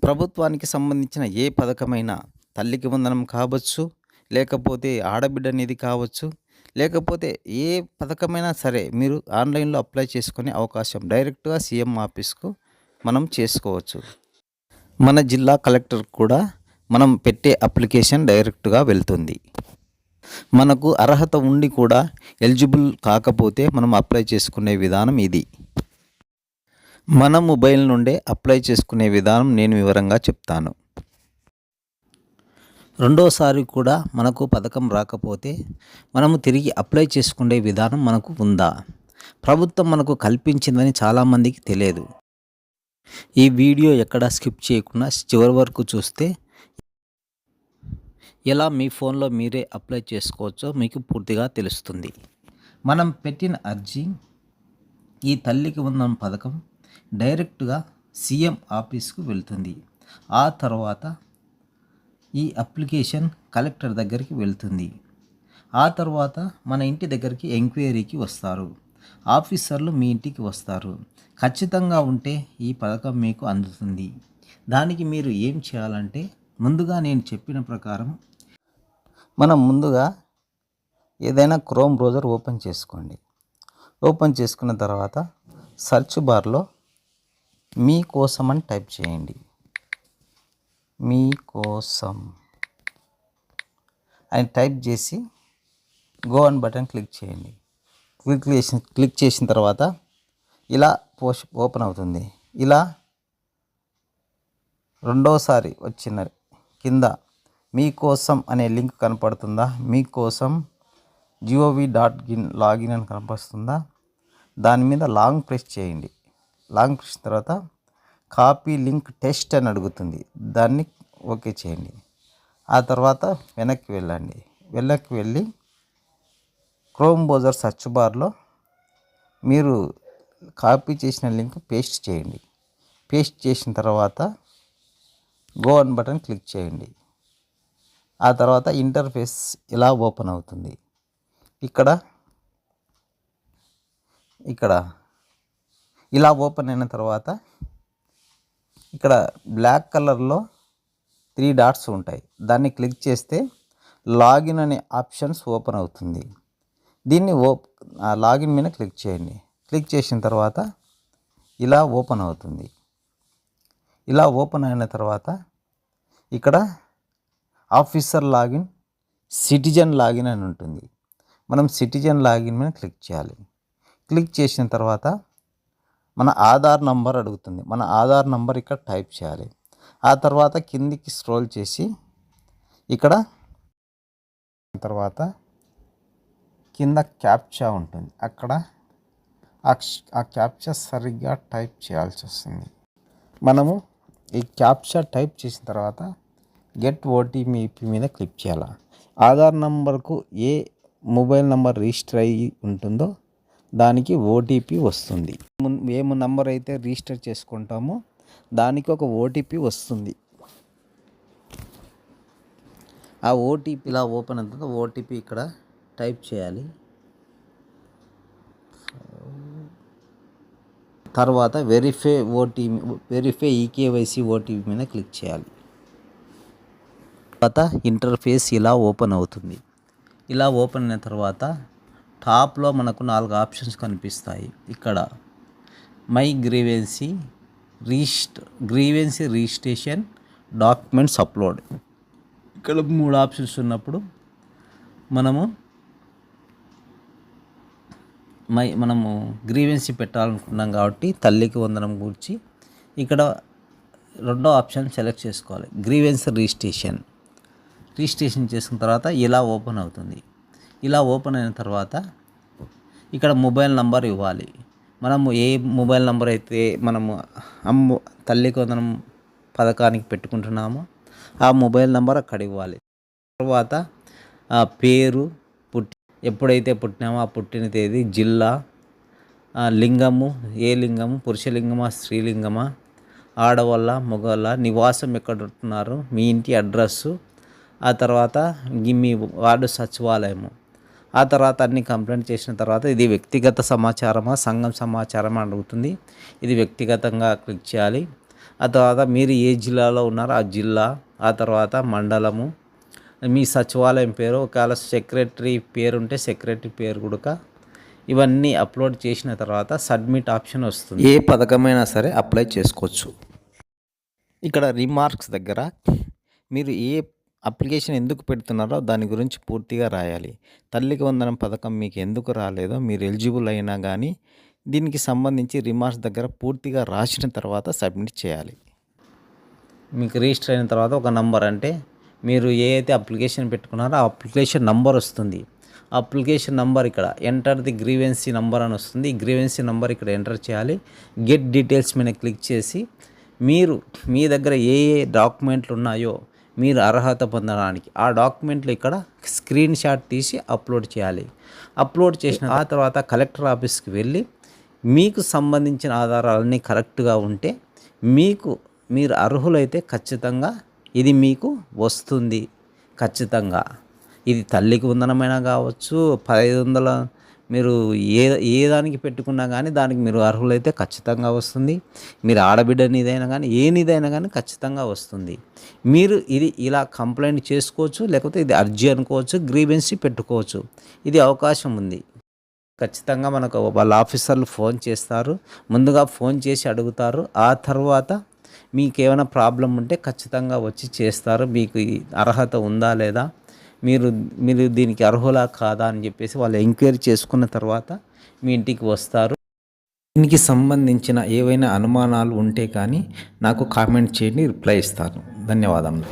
ప్రభుత్వానికి సంబంధించిన ఏ పథకమైనా తల్లికి వందనం కావచ్చు, లేకపోతే ఆడబిడ్డ నిధి కావచ్చు, లేకపోతే ఏ పథకమైనా సరే మీరు ఆన్‌లైన్‌లో అప్లై చేసుకునే అవకాశం డైరెక్ట్‌గా సీఎం ఆఫీస్‌కు మనం చేసుకోవచ్చు. మన జిల్లా కలెక్టర్ కూడా మనం పెట్టే అప్లికేషన్ డైరెక్ట్‌గా వెళ్తుంది. మనకు అర్హత ఉండి కూడా ఎలిజిబుల్ కాకపోతే మనం అప్లై చేసుకునే విధానం ఇది. మన మొబైల్ నుండే అప్లై చేసుకునే విధానం నేను వివరంగా చెప్తాను. రెండోసారి కూడా మనకు పథకం రాకపోతే మనము తిరిగి అప్లై చేసుకునే విధానం మనకు ఉందా? ప్రభుత్వం మనకు కల్పించిందని చాలామందికి తెలియదు. ఈ వీడియో ఎక్కడ స్కిప్ చేయకుండా చివరి వరకు చూస్తే ఎలా మీ ఫోన్లో మీరే అప్లై చేసుకోవచ్చో మీకు పూర్తిగా తెలుస్తుంది. మనం పెట్టిన అర్జీ ఈ తల్లికి వందనం పథకం డైరెక్ట్గా సీఎం ఆఫీస్కు వెళ్తుంది. ఆ తర్వాత ఈ అప్లికేషన్ కలెక్టర్ దగ్గరికి వెళ్తుంది. ఆ తర్వాత మన ఇంటి దగ్గరికి ఎంక్వైరీకి వస్తారు. ఆఫీసర్లు మీ ఇంటికి వస్తారు. ఖచ్చితంగా ఉంటే ఈ పథకం మీకు అందుతుంది. దానికి మీరు ఏం చేయాలంటే ముందుగా నేను చెప్పిన ప్రకారం మనం ముందుగా ఏదైనా క్రోమ్ బ్రౌజర్ ఓపెన్ చేసుకోండి. ఓపెన్ చేసుకున్న తర్వాత సెర్చ్ బార్లో మీకోసం అని టైప్ చేయండి. మీకోసం అని టైప్ చేసి గో అని బటన్ క్లిక్ చేయండి. క్లిక్ చేసిన తర్వాత ఇలా ఓపెన్ అవుతుంది. ఇలా రెండోసారి వచ్చిన కింద మీకోసం అనే లింక్ కనపడుతుందా? మీకోసం gov.in లాగిన్ అని కనిపిస్తుందా? దాని మీద లాంగ్ ప్రెస్ చేయండి. లాంగ్ ప్రెస్ తర్వాత కాపీ లింక్ టెస్ట్ అని అడుగుతుంది. దాన్ని ఓకే చేయండి. ఆ తర్వాత వెనక్కి వెళ్ళండి. వెనక్కి వెళ్ళి క్రోమ్ బ్రౌజర్ సెర్చ్ బార్లో మీరు కాపీ చేసిన లింక్ పేస్ట్ చేయండి. పేస్ట్ చేసిన తర్వాత గో అని బటన్ క్లిక్ చేయండి. ఆ తర్వాత ఇంటర్ఫేస్ ఇలా ఓపెన్ అవుతుంది. ఇక్కడ ఇలా ఓపెన్ అయిన తర్వాత ఇక్కడ బ్లాక్ కలర్లో 3 డాట్స్ ఉంటాయి. దాన్ని క్లిక్ చేస్తే లాగిన్ అనే ఆప్షన్స్ ఓపెన్ అవుతుంది. దీన్ని లాగిన్ మీద క్లిక్ చేయండి. క్లిక్ చేసిన తర్వాత ఇలా ఓపెన్ అవుతుంది. ఇలా ఓపెన్ అయిన తర్వాత ఇక్కడ ఆఫీసర్ లాగిన్, సిటిజన్ లాగిన్ అని ఉంటుంది. మనం సిటిజన్ లాగిన్ మీద క్లిక్ చేయాలి. క్లిక్ చేసిన తర్వాత మన ఆధార్ నంబర్ అడుగుతుంది. మన ఆధార్ నంబర్ ఇక్కడ టైప్ చేయాలి. ఆ తర్వాత కిందికి స్క్రోల్ చేసి ఇక్కడ తర్వాత కింద క్యాప్చా ఉంటుంది. అక్కడ ఆ క్యాప్చా సరిగ్గా టైప్ చేయాల్సి వస్తుంది. మనము ఈ క్యాప్చా టైప్ చేసిన తర్వాత గెట్ ఓటీపీ మీద క్లిక్ చేయాలి. ఆధార్ నంబర్కు ఏ మొబైల్ నంబర్ రిజిస్టర్ అయ్యి ఉంటుందో దానికి ఓటీపీ వస్తుంది. ఏ నంబర్ అయితే రిజిస్టర్ చేసుకుంటామో దానికి ఒక ఓటీపీ వస్తుంది. ఆ ఓటీపీ ఇలా ఓపెన్ అవుతుంది. ఓటీపీ ఇక్కడ టైప్ చేయాలి. తర్వాత వెరిఫై ఈకేవైసీ ఓటీపీ మీద క్లిక్ చేయాలి. తర్వాత ఇంటర్ఫేస్ ఇలా ఓపెన్ అవుతుంది. ఇలా ఓపెన్ అయిన తర్వాత టాప్లో మనకు 4 ఆప్షన్స్ కనిపిస్తాయి. ఇక్కడ my grievance registration, documents upload, ఇక్కడ 3 ఆప్షన్స్ ఉన్నప్పుడు మనము గ్రీవెన్సీ పెట్టాలనుకున్నాం కాబట్టి తల్లికి వందనం గురించి ఇక్కడ రెండో ఆప్షన్ సెలెక్ట్ చేసుకోవాలి. గ్రీవెన్స్ రిజిస్ట్రేషన్ చేసుకున్న తర్వాత ఇలా ఓపెన్ అవుతుంది. ఇలా ఓపెన్ అయిన తర్వాత ఇక్కడ మొబైల్ నంబర్ ఇవ్వాలి. మనము ఏ మొబైల్ నంబర్ అయితే మనము తల్లికి వందనం పథకానికి పెట్టుకుంటున్నామో ఆ మొబైల్ నంబర్ అక్కడ ఇవ్వాలి. తర్వాత ఆ పేరు, ఎప్పుడైతే పుట్టినామో ఆ పుట్టిన తేదీ, జిల్లా, లింగము, ఏ లింగము, పురుషలింగమా స్త్రీలింగమా, ఆడవాళ్ళ మగవాళ్ళ, నివాసం ఎక్కడ ఉంటున్నారు, మీ ఇంటి అడ్రస్సు, ఆ తర్వాత మీ వార్డు సచివాలయము, ఆ తర్వాత అన్ని కంప్లైంట్ చేసిన తర్వాత ఇది వ్యక్తిగత సమాచారమా సంఘం సమాచారమా అడుగుతుంది. ఇది వ్యక్తిగతంగా క్లిక్ చేయాలి. ఆ తర్వాత మీరు ఏ జిల్లాలో ఉన్నారో ఆ జిల్లా, ఆ తర్వాత మండలము, మీ సచివాలయం పేరు, ఒకవేళ సెక్రటరీ పేరు ఉంటే సెక్రటరీ పేరు కూడా ఇవన్నీ అప్లోడ్ చేసిన తర్వాత సబ్మిట్ ఆప్షన్ వస్తుంది. ఏ పథకమైనా సరే అప్లై చేసుకోవచ్చు. ఇక్కడ రిమార్క్స్ దగ్గర మీరు ఏ అప్లికేషన్ ఎందుకు పెడుతున్నారో దాని గురించి పూర్తిగా రాయాలి. తల్లికి వందనం పథకం మీకు ఎందుకు రాలేదో, మీరు ఎలిజిబుల్ అయినా కానీ దీనికి సంబంధించి రిమార్క్స్ దగ్గర పూర్తిగా రాసిన తర్వాత సబ్మిట్ చేయాలి. మీకు రిజిస్టర్ అయిన తర్వాత ఒక నంబర్, అంటే మీరు ఏ అయితే అప్లికేషన్ పెట్టుకున్నారో ఆ అప్లికేషన్ నంబర్ వస్తుంది. అప్లికేషన్ నంబర్ ఇక్కడ ఎంటర్ ది గ్రీవెన్సీ నంబర్ అని వస్తుంది. ఈ గ్రీవెన్సీ నంబర్ ఇక్కడ ఎంటర్ చేయాలి. గెట్ డీటెయిల్స్ మీద క్లిక్ చేసి మీరు మీ దగ్గర ఏ ఏ డాక్యుమెంట్లు ఉన్నాయో మీరు అర్హత పొందడానికి ఆ డాక్యుమెంట్లు ఇక్కడ స్క్రీన్ షాట్ తీసి అప్లోడ్ చేయాలి. అప్లోడ్ చేసిన ఆ తర్వాత కలెక్టర్ ఆఫీస్కి వెళ్ళి మీకు సంబంధించిన ఆధారాలన్నీ కరెక్ట్గా ఉంటే మీరు అర్హులైతే ఖచ్చితంగా ఇది మీకు వస్తుంది. ఖచ్చితంగా ఇది తల్లికి వందనమైనా కావచ్చు, 1500 మీరు ఏ దానికి పెట్టుకున్నా కానీ దానికి మీరు అర్హులైతే ఖచ్చితంగా వస్తుంది. మీరు ఆడబిడ్డ నిదైనా కానీ ఏ నిదైనా కానీ ఖచ్చితంగా వస్తుంది. మీరు ఇది ఇలా కంప్లైంట్ చేసుకోవచ్చు, లేకపోతే ఇది అర్జీ అనుకోవచ్చు, గ్రీవెన్సీ పెట్టుకోవచ్చు. ఇది అవకాశం ఉంది. ఖచ్చితంగా మనకు వాళ్ళ ఆఫీసర్లు ఫోన్ చేస్తారు. ముందుగా ఫోన్ చేసి అడుగుతారు. ఆ తర్వాత మీకు ఏమైనా ప్రాబ్లం ఉంటే ఖచ్చితంగా వచ్చి చేస్తారు. మీకు అర్హత ఉందా లేదా, మీరు దీనికి అర్హులా కాదా అని చెప్పేసి వాళ్ళు ఎంక్వైరీ చేసుకున్న తర్వాత మీ ఇంటికి వస్తారు. దీనికి సంబంధించిన ఏవైనా అనుమానాలు ఉంటే కానీ నాకు కామెంట్ చేయండి, రిప్లై ఇస్తాను. ధన్యవాదములు.